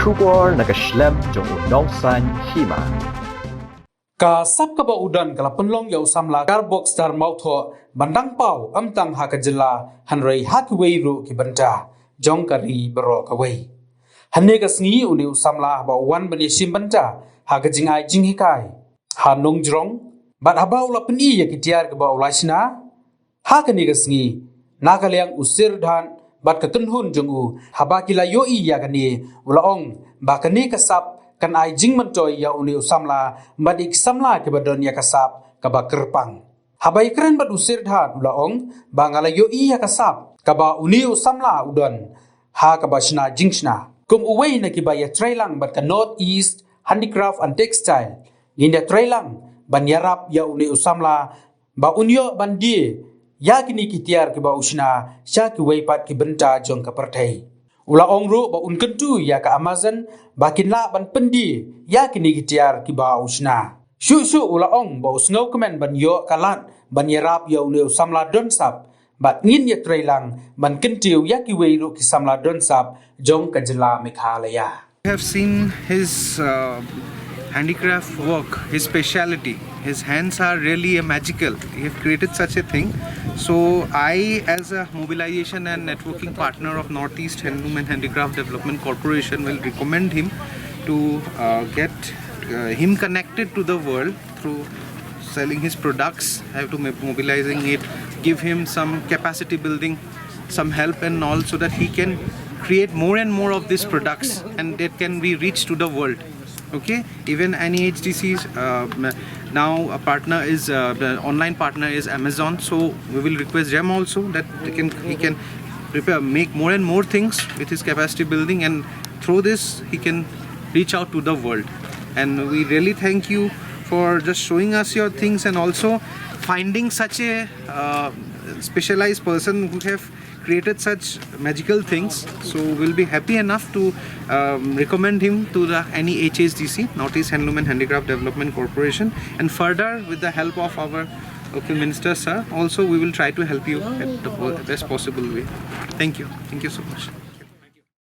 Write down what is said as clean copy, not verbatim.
Shubor nagaslem jong udongsan Hima. Ka sap ka ba udan kala penlong yau Samla Karbokstar Mawthoh bandang pau amtang hakajela hanrei hakwei ru ki banta jong kari bero kawei hanne ka sngi uni Samla ba wan bani sim banta hakajingai jinghikai hanong jrong bat habau la peni ya ki Tiar ka ba ulashna hakani ka sngi nakaliang usir dhan bat ka kenhun jongu habaki la yoi ya kani ulaong ba kani ka sap kan ai jing mentoy ya uni Samla badik Samla ke badon ya kasap ka ba kerpang habai keren bad usir dhan ulaong ba ngala yoi ya kasap ka ba uni Samla udon ha ka ba Shna jing Shna kum uwei na ki ba ya trailang bat ka North East Handicraft and Textile ginda trailang ban yarap ya uni Samla ba unyo bandi ya kini ki Tiar ki ba Shna sha ki wei pat ki benta jong ka Pyrthei ula ongru ba un kentu ya ka Amazon bakin la ban pendi ya kini ki Tiar ki ba Shna shu ula ong ba usngau kemen ban yo kalat ban yarap ya uni Samla don sap bat ngin ya trailang ban kentiu ya ki wei ru ki Samla don sap jong ka jela Meghalaya. I have seen his handicraft work, his speciality. His hands are really magical. He have created such a thing. So I, as a mobilization and networking partner of Northeast Handloom and Handicraft Development Corporation, will recommend him to get him connected to the world through selling his products. I have to mobilizing it, give him some capacity building, some help and all, so that he can create more and more of these products and that can be reached to the world. Okay, even NEHDC's now a partner is the online partner is Amazon, so we will request them also that he can make more and more things with his capacity building, and through this he can reach out to the world. And we really thank you for just showing us your things and also finding such a specialized person who have created such magical things. So we'll be happy enough to recommend him to the NEHDC, Northeast Handloom and Handicraft Development Corporation, and further with the help of our local minister sir, also we will try to help you at the best possible way. Thank you so much.